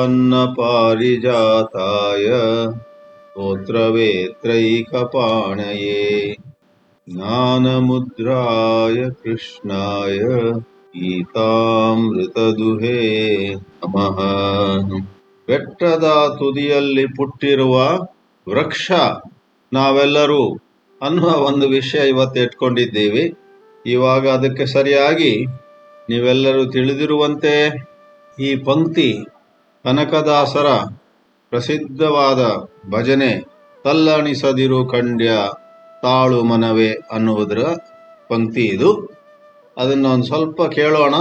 पन्नपारिजाताय स्तोत्रवेत्रैकपाणये ज्ञानमुद्राय कृष्णाय ಗೀತಾಮೃತದುಹೇ ನಮಃ. ಬೆಟ್ಟದ ತುದಿಯಲ್ಲಿ ಪುಟ್ಟಿರುವ ವೃಕ್ಷ ನಾವೆಲ್ಲರೂ ಅನ್ನುವ ಒಂದು ವಿಷಯ ಇವತ್ತು ಇಟ್ಕೊಂಡಿದ್ದೀವಿ. ಇವಾಗ ಅದಕ್ಕೆ ಸರಿಯಾಗಿ ನೀವೆಲ್ಲರೂ ತಿಳಿದಿರುವಂತೆ ಈ ಪಂಕ್ತಿ ಕನಕದಾಸರ ಪ್ರಸಿದ್ಧವಾದ ಭಜನೆ ತಲ್ಲಣಿಸದಿರು ಕಂಡ್ಯ ತಾಳು ಮನವೇ ಅನ್ನುವುದರ ಪಂಕ್ತಿ ಇದು. ಅದನ್ನ ಒಂದು ಸ್ವಲ್ಪ ಕೇಳೋಣ.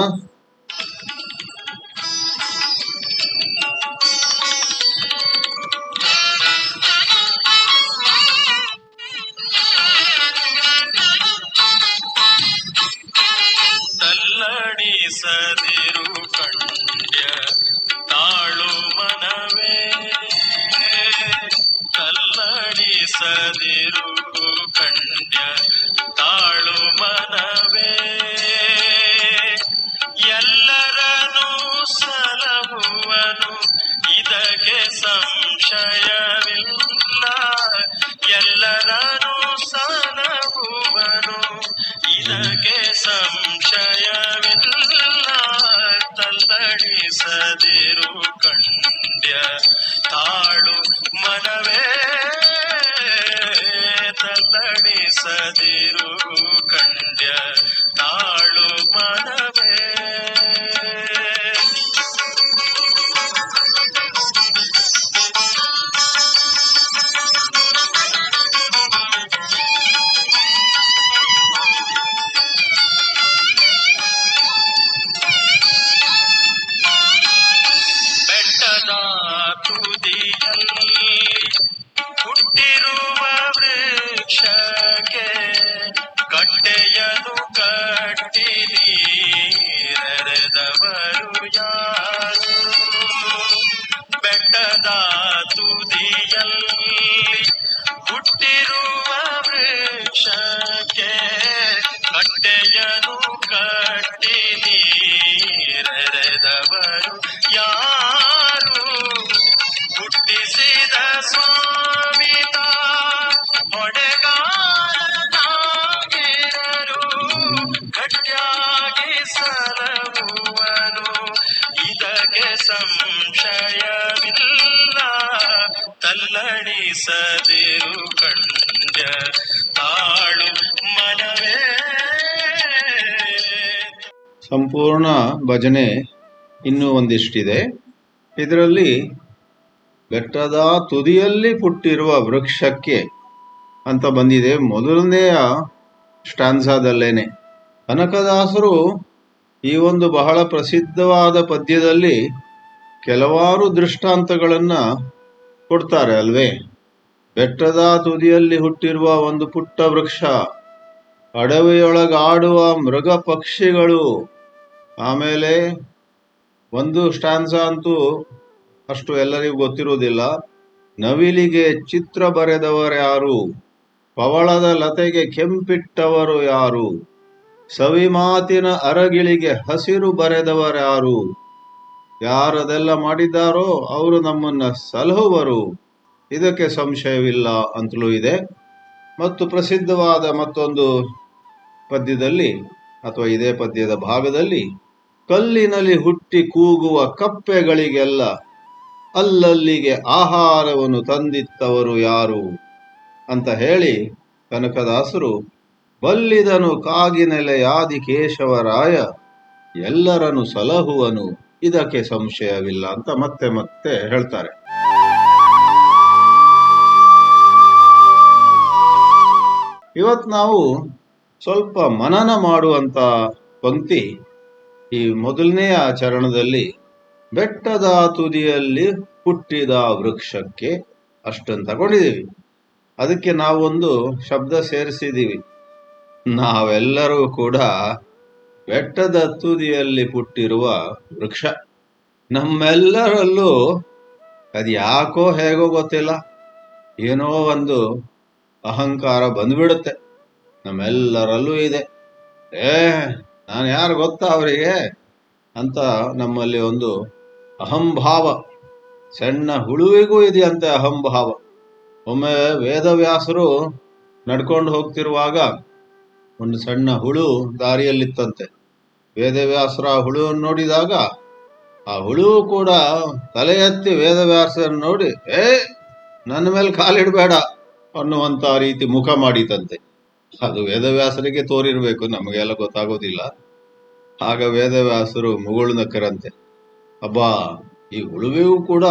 ತಲ್ಲಣಿಸದಿರು ಕಂಡ್ಯ ತಾಳು ಮನವೇ, ತಲ್ಲಣಿಸದಿರು ಕಂಡ್ಯ ತಾಳು ಮನವೇ, ಎಲ್ಲರನು ಸಲಹುವನು ಇದಕ್ಕೆ ಸಂಶಯವಿಲ್ಲ, ಎಲ್ಲರನು ಸಲಹುವನು ಇದಕ್ಕೆ ಸಂಶಯವಿಲ್ಲ. ತಲ್ಲಣಿಸದಿರು ಕಂಡ್ಯ ತಾಳು ಮನವೇ, ತಲ್ಲಣಿಸದಿರು ಕಂಡ್ಯ ತಾಳು ಮನವೇ. ಬೆಟ್ಟದ ತುದಿಯಲ್ಲಿ ಹುಟ್ಟಿರುವ ವೃಕ್ಷಕ್ಕೆ ಕಟ್ಟೆಯನ್ನು ಕಟ್ಟಿ ನೀರೆರೆದವರು ಯಾರು? ಬೆಟ್ಟದ ತುದಿಯಲ್ಲಿ ಹುಟ್ಟಿರುವ ವೃಕ್ಷಕ್ಕೆ ಕಟ್ಟೆಯನ್ನು ಕಟ್ಟಿ ನೀರೆರೆದವರು ಯಾರು? ಹುಟ್ಟಿಸಿದ ಸ್ವಾಮಿತ ಹೊಡೆಗಾರನಾಗಿರರು ಗಟ್ಟಿಯಾಗಿ ಸಲಹುವನು ಇದಕ್ಕೆ ಸಂಶಯವಿಲ್ಲ. ತಲ್ಲಣಿಸದಿರು ಕಂಡ್ಯ ತಾಳು ಮನವೇ. ಸಂಪೂರ್ಣ ಭಜನೆ ಇನ್ನೂ ಒಂದಿಷ್ಟಿದೆ. ಇದರಲ್ಲಿ ಬೆಟ್ಟದ ತುದಿಯಲ್ಲಿ ಪುಟ್ಟಿರುವ ವೃಕ್ಷಕ್ಕೆ ಅಂತ ಬಂದಿದೆ ಮೊದಲನೆಯ ಸ್ಟ್ಯಾನ್ಸಾದಲ್ಲೇನೆ. ಕನಕದಾಸರು ಈ ಒಂದು ಬಹಳ ಪ್ರಸಿದ್ಧವಾದ ಪದ್ಯದಲ್ಲಿ ಕೆಲವಾರು ದೃಷ್ಟಾಂತಗಳನ್ನ ಕೊಡ್ತಾರೆ ಅಲ್ವೇ. ಬೆಟ್ಟದ ತುದಿಯಲ್ಲಿ ಹುಟ್ಟಿರುವ ಒಂದು ಪುಟ್ಟ ವೃಕ್ಷ, ಅಡವಿಯೊಳಗಾಡುವ ಮೃಗ ಪಕ್ಷಿಗಳು, ಆಮೇಲೆ ಒಂದು ಸ್ಟ್ಯಾನ್ಸ ಅಂತೂ ಅಷ್ಟು ಎಲ್ಲರಿಗೂ ಗೊತ್ತಿರುವುದಿಲ್ಲ. ನವಿಲಿಗೆ ಚಿತ್ರ ಬರೆದವರ್ಯಾರು, ಪವಳದ ಲತೆಗೆ ಕೆಂಪಿಟ್ಟವರು ಯಾರು, ಸವಿಮಾತಿನ ಅರಗಿಳಿಗೆ ಹಸಿರು ಬರೆದವರ್ಯಾರು, ಯಾರದೆಲ್ಲ ಮಾಡಿದ್ದಾರೋ ಅವರು ನಮ್ಮನ್ನ ಸಲಹುವರು ಇದಕ್ಕೆ ಸಂಶಯವಿಲ್ಲ ಅಂತಲೂ ಇದೆ. ಮತ್ತು ಪ್ರಸಿದ್ಧವಾದ ಮತ್ತೊಂದು ಪದ್ಯದಲ್ಲಿ ಅಥವಾ ಇದೇ ಪದ್ಯದ ಭಾಗದಲ್ಲಿ, ಕಲ್ಲಿನಲ್ಲಿ ಹುಟ್ಟಿ ಕೂಗುವ ಕಪ್ಪೆಗಳಿಗೆಲ್ಲ ಅಲ್ಲಲ್ಲಿಗೆ ಆಹಾರವನ್ನು ತಂದಿತ್ತವರು ಯಾರು ಅಂತ ಹೇಳಿ ಕನಕದಾಸರು ಬಲ್ಲಿದನು ಕಾಗಿನೆಲೆಯಾದಿ ಕೇಶವರಾಯ ಎಲ್ಲರನ್ನು ಸಲಹುವನು ಇದಕ್ಕೆ ಸಂಶಯವಿಲ್ಲ ಅಂತ ಮತ್ತೆ ಮತ್ತೆ ಹೇಳ್ತಾರೆ. ಇವತ್ತು ನಾವು ಸ್ವಲ್ಪ ಮನನ ಮಾಡುವಂತ ಪಂಕ್ತಿ ಈ ಮೊದಲನೆಯ ಚರಣದಲ್ಲಿ ಬೆಟ್ಟದ ತುದಿಯಲ್ಲಿ ಹುಟ್ಟಿದ ವೃಕ್ಷಕ್ಕೆ ಅಷ್ಟನ್ನು ತಗೊಂಡಿದ್ದೀವಿ. ಅದಕ್ಕೆ ನಾವೊಂದು ಶಬ್ದ ಸೇರಿಸಿದ್ದೀವಿ. ನಾವೆಲ್ಲರೂ ಕೂಡ ಬೆಟ್ಟದ ತುದಿಯಲ್ಲಿ ಹುಟ್ಟಿರುವ ವೃಕ್ಷ. ನಮ್ಮೆಲ್ಲರಲ್ಲೂ ಅದು ಯಾಕೋ ಹೇಗೋ ಗೊತ್ತಿಲ್ಲ, ಏನೋ ಒಂದು ಅಹಂಕಾರ ಬಂದ್ಬಿಡುತ್ತೆ. ನಮ್ಮೆಲ್ಲರಲ್ಲೂ ಇದೆ. ನಾನು ಯಾರು ಗೊತ್ತಾ ಅವರಿಗೆ ಅಂತ ನಮ್ಮಲ್ಲಿ ಒಂದು ಅಹಂಭಾವ ಸಣ್ಣ ಹುಳುವಿಗೂ ಇದೆಯಂತೆ ಅಹಂಭಾವ. ಒಮ್ಮೆ ವೇದವ್ಯಾಸರು ನಡ್ಕೊಂಡು ಹೋಗ್ತಿರುವಾಗ ಒಂದು ಸಣ್ಣ ಹುಳು ದಾರಿಯಲ್ಲಿತ್ತಂತೆ. ವೇದವ್ಯಾಸರ ಆ ಹುಳುವನ್ನು ನೋಡಿದಾಗ ಆ ಹುಳು ಕೂಡ ತಲೆ ಎತ್ತಿ ವೇದವ್ಯಾಸರನ್ನು ನೋಡಿ ನನ್ನ ಮೇಲೆ ಕಾಲಿಡಬೇಡ ಅನ್ನುವಂತ ರೀತಿ ಮುಖ ಮಾಡಿತಂತೆ. ಅದು ವೇದವ್ಯಾಸರಿಗೆ ತೋರಿರ್ಬೇಕು, ನಮಗೆಲ್ಲ ಗೊತ್ತಾಗೋದಿಲ್ಲ. ಆಗ ವೇದವ್ಯಾಸರು ಮುಗುಳು ನಕ್ಕರಂತೆ, ಅಬ್ಬಾ, ಈ ಹುಳುವಿಗೂ ಕೂಡ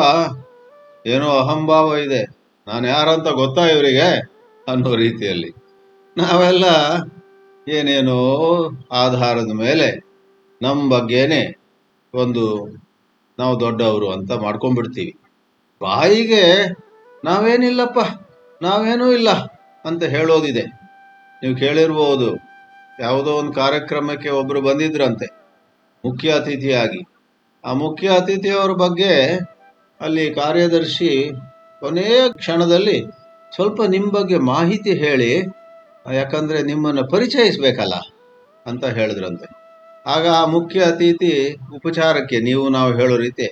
ಏನೋ ಅಹಂಭಾವ ಇದೆ, ನಾನು ಯಾರಂತ ಗೊತ್ತಾ ಇವರಿಗೆ ಅನ್ನೋ ರೀತಿಯಲ್ಲಿ. ನಾವೆಲ್ಲ ಏನೇನೋ ಆಧಾರದ ಮೇಲೆ ನಮ್ಮ ಬಗ್ಗೆನೆ ಒಂದು ನಾವು ದೊಡ್ಡವರು ಅಂತ ಮಾಡ್ಕೊಂಡ್ಬಿಡ್ತೀವಿ. ಬಾಯಿಗೆ ನಾವೇನಿಲ್ಲಪ್ಪ, ನಾವೇನೂ ಇಲ್ಲ ಅಂತ ಹೇಳೋದಿದೆ. ನೀವು ಕೇಳಿರ್ಬೋದು, ಯಾವುದೋ ಒಂದು ಕಾರ್ಯಕ್ರಮಕ್ಕೆ ಒಬ್ರು ಬಂದಿದ್ರಂತೆ ಮುಖ್ಯ ಅತಿಥಿಯಾಗಿ. ಆ ಮುಖ್ಯ ಅತಿಥಿಯವರ ಬಗ್ಗೆ ಅಲ್ಲಿ ಕಾರ್ಯದರ್ಶಿ ಕೊನೆಯ ಕ್ಷಣದಲ್ಲಿ ಸ್ವಲ್ಪ ನಿಮ್ಮ ಬಗ್ಗೆ ಮಾಹಿತಿ ಹೇಳಿ, ಯಾಕಂದ್ರೆ ನಿಮ್ಮನ್ನು ಪರಿಚಯಿಸ್ಬೇಕಲ್ಲ ಅಂತ ಹೇಳಿದ್ರಂತೆ. ಆಗ ಆ ಮುಖ್ಯ ಅತಿಥಿ ಉಪಚಾರಕ್ಕೆ ನಾವು ಹೇಳೋ ರೀತಿ,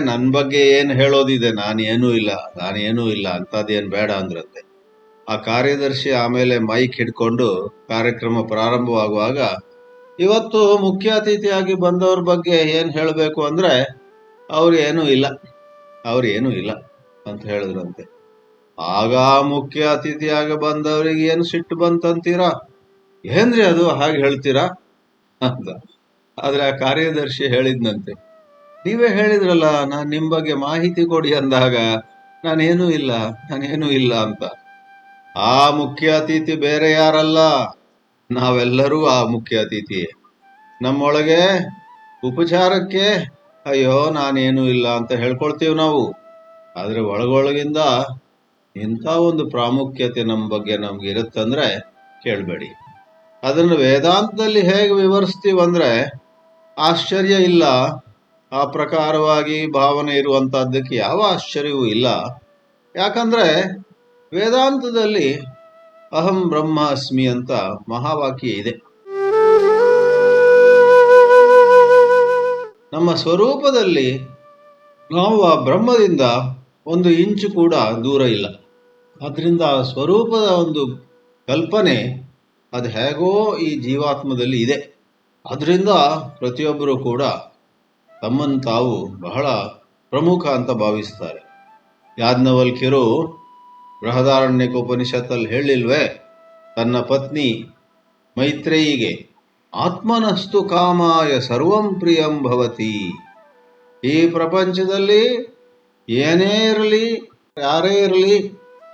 ನನ್ನ ಬಗ್ಗೆ ಏನು ಹೇಳೋದಿದೆ, ನಾನೇನೂ ಇಲ್ಲ ಅಂಥದ್ದೇನು ಬೇಡ ಅಂದ್ರಂತೆ. ಆ ಕಾರ್ಯದರ್ಶಿ ಆಮೇಲೆ ಮೈಕ್ ಹಿಡ್ಕೊಂಡು ಕಾರ್ಯಕ್ರಮ ಪ್ರಾರಂಭವಾಗುವಾಗ, ಇವತ್ತು ಮುಖ್ಯ ಅತಿಥಿಯಾಗಿ ಬಂದವ್ರ ಬಗ್ಗೆ ಏನು ಹೇಳಬೇಕು ಅಂದ್ರೆ ಅವ್ರು ಏನೂ ಇಲ್ಲ ಅಂತ ಹೇಳಿದ್ರಂತೆ. ಆಗ ಮುಖ್ಯ ಅತಿಥಿಯಾಗಿ ಬಂದವರಿಗೆ ಏನು ಸಿಟ್ಟು ಬಂತಂತೀರಾ? ಏನ್ರಿ ಅದು ಹಾಗೆ ಹೇಳ್ತೀರಾ ಅಂತ. ಆದ್ರೆ ಆ ಕಾರ್ಯದರ್ಶಿ ಹೇಳಿದ್ನಂತೆ, ನೀವೇ ಹೇಳಿದ್ರಲ್ಲ ನಾನು ನಿಮ್ ಬಗ್ಗೆ ಮಾಹಿತಿ ಕೊಡಿ ಅಂದಾಗ ನಾನೇನೂ ಇಲ್ಲ ಅಂತ. ಆ ಮುಖ್ಯ ಅತಿಥಿ ಬೇರೆ ಯಾರಲ್ಲ, ನಾವೆಲ್ಲರೂ ಆ ಮುಖ್ಯ ಅತಿಥಿಯೇ. ನಮ್ಮೊಳಗೆ ಉಪಚಾರಕ್ಕೆ ಅಯ್ಯೋ ನಾನೇನೂ ಇಲ್ಲ ಅಂತ ಹೇಳ್ಕೊಳ್ತೀವಿ ನಾವು. ಆದ್ರೆ ಒಳಗೊಳಗಿಂದ ಇಂಥ ಒಂದು ಪ್ರಾಮುಖ್ಯತೆ ನಮ್ಮ ಬಗ್ಗೆ ನಮ್ಗೆ ಇರುತ್ತಂದ್ರೆ ಕೇಳಬೇಡಿ. ಅದನ್ನು ವೇದಾಂತದಲ್ಲಿ ಹೇಗೆ ವಿವರಿಸ್ತೀವಂದ್ರೆ ಆಶ್ಚರ್ಯ ಇಲ್ಲ. ಆ ಪ್ರಕಾರವಾಗಿ ಭಾವನೆ ಇರುವಂತಹದ್ದಕ್ಕೆ ಯಾವ ಆಶ್ಚರ್ಯವೂ ಇಲ್ಲ. ಯಾಕಂದ್ರೆ ವೇದಾಂತದಲ್ಲಿ ಅಹಂ ಬ್ರಹ್ಮಾಸ್ಮಿ ಅಂತ ಮಹಾವಾಕ್ಯ ಇದೆ. ನಮ್ಮ ಸ್ವರೂಪದಲ್ಲಿ ನಾವು ಆ ಬ್ರಹ್ಮದಿಂದ ಒಂದು ಇಂಚು ಕೂಡ ದೂರ ಇಲ್ಲ. ಅದರಿಂದ ಆ ಸ್ವರೂಪದ ಒಂದು ಕಲ್ಪನೆ ಅದು ಹೇಗೋ ಈ ಜೀವಾತ್ಮದಲ್ಲಿ ಇದೆ. ಅದರಿಂದ ಪ್ರತಿಯೊಬ್ಬರೂ ಕೂಡ ತಮ್ಮನ್ನು ತಾವು ಬಹಳ ಪ್ರಮುಖ ಅಂತ ಭಾವಿಸ್ತಾರೆ. ಯಾಜ್ಞವಲ್ಕ್ಯರು ಬೃಹದಾರಣ್ಯಕೋಪನಿಷತ್ತಲ್ಲಿ ಹೇಳಿಲ್ವೇ, ತನ್ನ ಪತ್ನಿ ಮೈತ್ರೇಯಿಗೆ ಆತ್ಮನಸ್ತು ಕಾಮಾಯ ಸರ್ವಂ ಪ್ರಿಯಂ ಭವತಿ. ಈ ಪ್ರಪಂಚದಲ್ಲಿ ಏನೇ ಇರಲಿ ಯಾರೇ ಇರಲಿ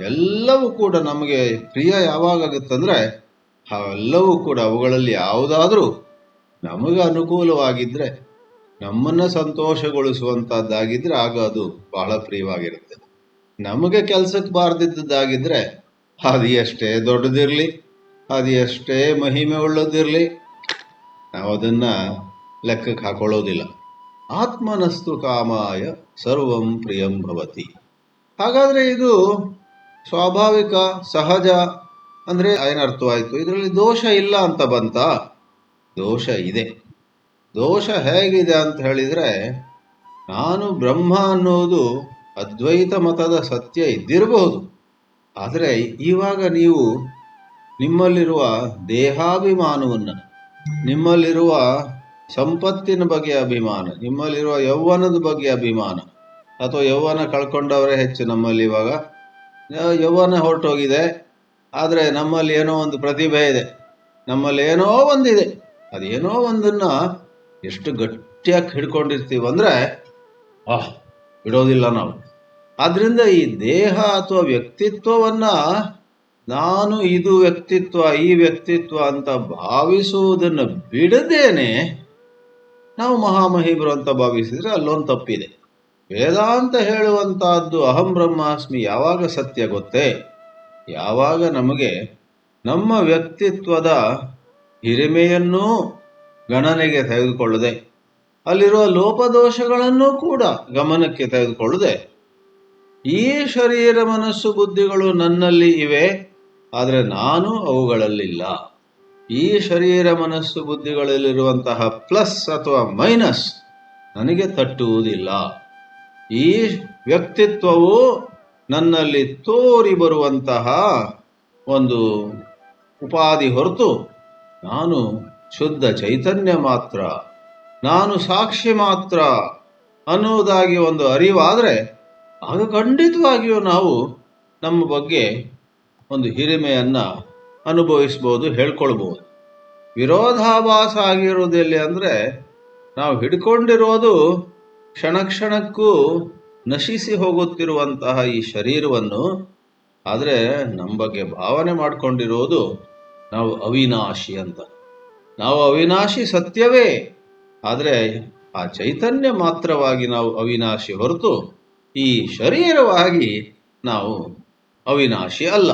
ಎಲ್ಲವೂ ಕೂಡ ನಮಗೆ ಪ್ರಿಯ ಯಾವಾಗುತ್ತಂದ್ರೆ ಅವೆಲ್ಲವೂ ಕೂಡ ಅವುಗಳಲ್ಲಿ ಯಾವುದಾದ್ರೂ ನಮಗೆ ಅನುಕೂಲವಾಗಿದ್ರೆ, ನಮ್ಮನ್ನು ಸಂತೋಷಗೊಳಿಸುವಂತಹದ್ದಾಗಿದ್ರೆ ಆಗ ಅದು ಬಹಳ ಪ್ರಿಯವಾಗಿರುತ್ತೆ. ನಮಗೆ ಕೆಲಸಕ್ಕೆ ಬಾರ್ದಿದ್ದಾಗಿದ್ರೆ ಅದು ಎಷ್ಟೇ ದೊಡ್ಡದಿರಲಿ, ಅದು ಎಷ್ಟೇ ಮಹಿಮೆ ಉಳ್ಳದಿರಲಿ, ನಾವು ಅದನ್ನ ಲೆಕ್ಕಕ್ಕೆ ಹಾಕೊಳ್ಳೋದಿಲ್ಲ. ಆತ್ಮನಸ್ತು ಕಾಮಾಯ ಸರ್ವಂ ಪ್ರಿಯಂ ಭವತಿ. ಹಾಗಾದ್ರೆ ಇದು ಸ್ವಾಭಾವಿಕ ಸಹಜ ಅಂದ್ರೆ ಏನರ್ಥವಾಯ್ತು? ಇದರಲ್ಲಿ ದೋಷ ಇಲ್ಲ ಅಂತ ಬಂತ? ದೋಷ ಇದೆ. ದೋಷ ಹೇಗಿದೆ ಅಂತ ಹೇಳಿದ್ರೆ, ನಾನು ಬ್ರಹ್ಮ ಅನ್ನೋದು ಅದ್ವೈತ ಮತದ ಸತ್ಯ ಇದ್ದಿರಬಹುದು. ಆದರೆ ಇವಾಗ ನೀವು ನಿಮ್ಮಲ್ಲಿರುವ ದೇಹಾಭಿಮಾನವನ್ನು, ನಿಮ್ಮಲ್ಲಿರುವ ಸಂಪತ್ತಿನ ಬಗ್ಗೆ ಅಭಿಮಾನ, ನಿಮ್ಮಲ್ಲಿರುವ ಯೌವನದ ಬಗ್ಗೆ ಅಭಿಮಾನ, ಅಥವಾ ಯೌವನ ಕಳ್ಕೊಂಡವರೇ ಹೆಚ್ಚು ನಮ್ಮಲ್ಲಿ. ಇವಾಗ ಯೌವನ ಹೊರಟೋಗಿದೆ, ಆದರೆ ನಮ್ಮಲ್ಲಿ ಏನೋ ಒಂದು ಪ್ರತಿಭೆ ಇದೆ, ನಮ್ಮಲ್ಲಿ ಏನೋ ಒಂದಿದೆ. ಅದೇನೋ ಒಂದನ್ನ ಎಷ್ಟು ಗಟ್ಟಿಯಾಗಿ ಹಿಡ್ಕೊಂಡಿರ್ತೀವಂದ್ರೆ ಬಿಡೋದಿಲ್ಲ ನಾವು. ಆದ್ರಿಂದ ಈ ದೇಹ ಅಥವಾ ವ್ಯಕ್ತಿತ್ವವನ್ನ ನಾನು ಇದು ವ್ಯಕ್ತಿತ್ವ, ಈ ವ್ಯಕ್ತಿತ್ವ ಅಂತ ಭಾವಿಸುವುದನ್ನು ಬಿಡದೇನೆ ನಾವು ಮಹಾಮಹಿಮರು ಅಂತ ಭಾವಿಸಿದ್ರೆ ಅಲ್ಲೊಂದು ತಪ್ಪಿದೆ. ವೇದಾಂತ ಹೇಳುವಂತಹದ್ದು ಅಹಂ ಬ್ರಹ್ಮಾಸ್ಮಿ ಯಾವಾಗ ಸತ್ಯ ಗೊತ್ತೇ? ಯಾವಾಗ ನಮಗೆ ನಮ್ಮ ವ್ಯಕ್ತಿತ್ವದ ಹಿರಿಮೆಯನ್ನೂ ಗಣನೆಗೆ ತೆಗೆದುಕೊಳ್ಳದೆ, ಅಲ್ಲಿರುವ ಲೋಪದೋಷಗಳನ್ನೂ ಕೂಡ ಗಮನಕ್ಕೆ ತೆಗೆದುಕೊಳ್ಳದೆ, ಈ ಶರೀರ ಮನಸ್ಸು ಬುದ್ಧಿಗಳು ನನ್ನಲ್ಲಿ ಇವೆ, ಆದರೆ ನಾನು ಅವುಗಳಲ್ಲಿಲ್ಲ, ಈ ಶರೀರ ಮನಸ್ಸು ಬುದ್ಧಿಗಳಲ್ಲಿರುವಂತಹ ಪ್ಲಸ್ ಅಥವಾ ಮೈನಸ್ ನನಗೆ ತಟ್ಟುವುದಿಲ್ಲ, ಈ ವ್ಯಕ್ತಿತ್ವವು ನನ್ನಲ್ಲಿ ತೋರಿ ಬರುವಂತಹ ಒಂದು ಉಪಾಧಿ ಹೊರತು ನಾನು ಶುದ್ಧ ಚೈತನ್ಯ ಮಾತ್ರ, ನಾನು ಸಾಕ್ಷಿ ಮಾತ್ರ ಅನ್ನುವುದಾಗಿ ಒಂದು ಅರಿವಾದರೆ ಆಗ ಖಂಡಿತವಾಗಿಯೂ ನಾವು ನಮ್ಮ ಬಗ್ಗೆ ಒಂದು ಹಿರಿಮೆಯನ್ನು ಅನುಭವಿಸ್ಬೋದು, ಹೇಳ್ಕೊಳ್ಬೋದು. ವಿರೋಧಾಭಾಸ ಆಗಿರುವುದೆಲ್ಲಿ ಅಂದರೆ ನಾವು ಹಿಡ್ಕೊಂಡಿರೋದು ಕ್ಷಣ ಕ್ಷಣಕ್ಕೂ ನಶಿಸಿ ಹೋಗುತ್ತಿರುವಂತಹ ಈ ಶರೀರವನ್ನು. ಆದರೆ ನಮ್ಮ ಬಗ್ಗೆ ಭಾವನೆ ಮಾಡಿಕೊಂಡಿರೋದು ನಾವು ಅವಿನಾಶಿ ಅಂತ. ನಾವು ಅವಿನಾಶಿ ಸತ್ಯವೇ, ಆದರೆ ಆ ಚೈತನ್ಯ ಮಾತ್ರವಾಗಿ ನಾವು ಅವಿನಾಶಿ ಹೊರತು ಈ ಶರೀರವಾಗಿ ನಾವು ಅವಿನಾಶಿ ಅಲ್ಲ.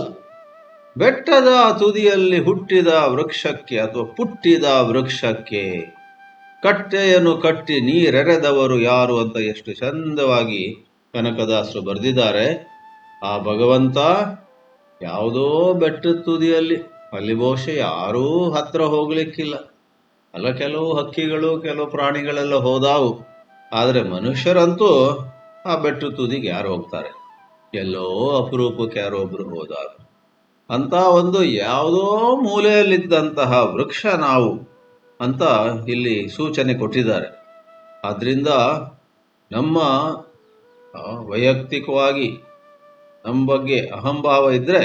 ಬೆಟ್ಟದ ತುದಿಯಲ್ಲಿ ಹುಟ್ಟಿದ ವೃಕ್ಷಕ್ಕೆ ಅಥವಾ ಪುಟ್ಟಿದ ವೃಕ್ಷಕ್ಕೆ ಕಟ್ಟೆಯನ್ನು ಕಟ್ಟಿ ನೀರೆರೆದವರು ಯಾರು ಅಂತ ಎಷ್ಟು ಚಂದವಾಗಿ ಕನಕದಾಸರು ಬರೆದಿದ್ದಾರೆ. ಆ ಭಗವಂತ ಯಾವುದೋ ಬೆಟ್ಟದ ತುದಿಯಲ್ಲಿ, ಅಲ್ಲಿ ಬಹುಶಃ ಯಾರೂ ಹತ್ರ ಹೋಗ್ಲಿಕ್ಕಿಲ್ಲ. ಅಲ್ಲ, ಕೆಲವು ಹಕ್ಕಿಗಳು ಕೆಲವು ಪ್ರಾಣಿಗಳೆಲ್ಲ ಹೋದಾವು, ಆದರೆ ಮನುಷ್ಯರಂತೂ ಆ ಬೆಟ್ಟದ ತುದಿಗೆ ಯಾರು ಹೋಗ್ತಾರೆ? ಎಲ್ಲೋ ಅಪರೂಪಕ್ಕೆ ಯಾರೋ ಒಬ್ರು ಹೋದಾಗ ಅಂತ ಒಂದು ಯಾವುದೋ ಮೂಲೆಯಲ್ಲಿದ್ದಂತಹ ವೃಕ್ಷ ನಾವು ಅಂತ ಇಲ್ಲಿ ಸೂಚನೆ ಕೊಟ್ಟಿದ್ದಾರೆ. ಆದ್ದರಿಂದ ನಮ್ಮ ವೈಯಕ್ತಿಕವಾಗಿ ನಮ್ಮ ಬಗ್ಗೆ ಅಹಂಭಾವ ಇದ್ದರೆ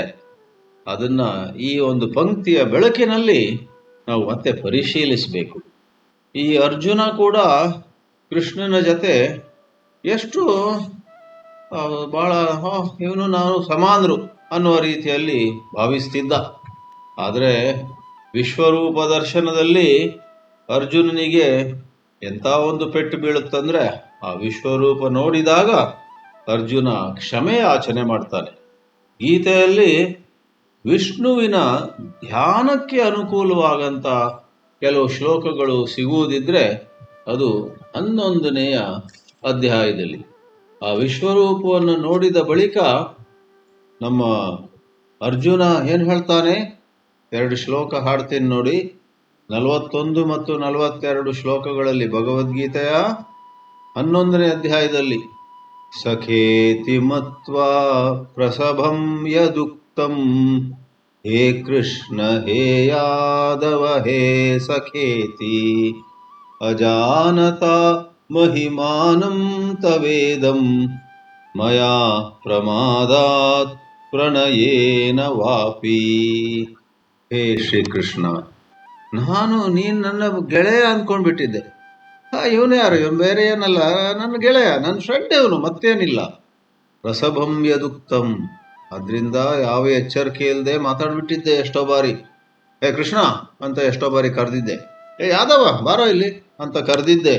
ಅದನ್ನು ಈ ಒಂದು ಪಂಕ್ತಿಯ ಬೆಳಕಿನಲ್ಲಿ ನಾವು ಮತ್ತೆ ಪರಿಶೀಲಿಸಬೇಕು. ಈ ಅರ್ಜುನ ಕೂಡ ಕೃಷ್ಣನ ಜೊತೆ ಎಷ್ಟು ಭಾಳ ಇವನು ನಾವು ಸಮಾನರು ಅನ್ನುವ ರೀತಿಯಲ್ಲಿ ಭಾವಿಸ್ತಿದ್ದ. ಆದರೆ ವಿಶ್ವರೂಪ ದರ್ಶನದಲ್ಲಿ ಅರ್ಜುನನಿಗೆ ಎಂಥ ಒಂದು ಪೆಟ್ಟು ಬೀಳುತ್ತಂದ್ರೆ, ಆ ವಿಶ್ವರೂಪ ನೋಡಿದಾಗ ಅರ್ಜುನ ಕ್ಷಮೆ ಯಾಚನೆ ಮಾಡ್ತಾನೆ. ಗೀತೆಯಲ್ಲಿ ವಿಷ್ಣುವಿನ ಧ್ಯಾನಕ್ಕೆ ಅನುಕೂಲವಾಗಂತ ಕೆಲವು ಶ್ಲೋಕಗಳು ಸಿಗುವುದಿದ್ರೆ ಅದು 11ನೆಯ ಅಧ್ಯಾಯದಲ್ಲಿ. ಆ ವಿಶ್ವರೂಪವನ್ನು ನೋಡಿದ ಬಳಿಕ ನಮ್ಮ ಅರ್ಜುನ ಏನು ಹೇಳ್ತಾನೆ? 2 ಶ್ಲೋಕ ಹಾಡ್ತೀನಿ ನೋಡಿ. 41 ಮತ್ತು 42 ಶ್ಲೋಕಗಳಲ್ಲಿ ಭಗವದ್ಗೀತೆಯ 11ನೇ ಅಧ್ಯಾಯದಲ್ಲಿ ಸಖೇತಿ ಮತ್ವಾ ಪ್ರಸಭಂ ಯದುಕ್ತಂ ಹೇ ಕೃಷ್ಣ ಹೇ ಯಾದವ ಹೇ ಸಖೇತಿ ಅಜಾನತ ಮಹಿಮಾನಂ ತವೇದಂ ಮಯಾ ಪ್ರಮಾದಾತ್ ಪ್ರಣಯೇನ ವಾಪಿ. ಹೇ ಶ್ರೀಕೃಷ್ಣ, ನೀನು ನನ್ನ ಗೆಳೆಯ ಅಂದ್ಕೊಂಡ್ಬಿಟ್ಟಿದ್ದೆ. ಇವನು ಯಾರು? ಇವನು ಬೇರೆ ಏನಲ್ಲ, ನನ್ನ ಗೆಳೆಯ, ನನ್ನ ಫ್ರೆಂಡ್ ಇವನು, ಮತ್ತೇನಿಲ್ಲ. ರಸಭಂ ಯದುಕ್ತಂ, ಅದರಿಂದ ಯಾವ ಎಚ್ಚರಿಕೆ ಇಲ್ಲದೆ ಮಾತಾಡ್ಬಿಟ್ಟಿದ್ದೆ ಎಷ್ಟೋ ಬಾರಿ. ಹೇ ಕೃಷ್ಣ ಅಂತ ಎಷ್ಟೋ ಬಾರಿ ಕರೆದಿದ್ದೆ. ಏ ಯಾದವ ಬಾರೋ ಇಲ್ಲಿ ಅಂತ ಕರೆದಿದ್ದೆ.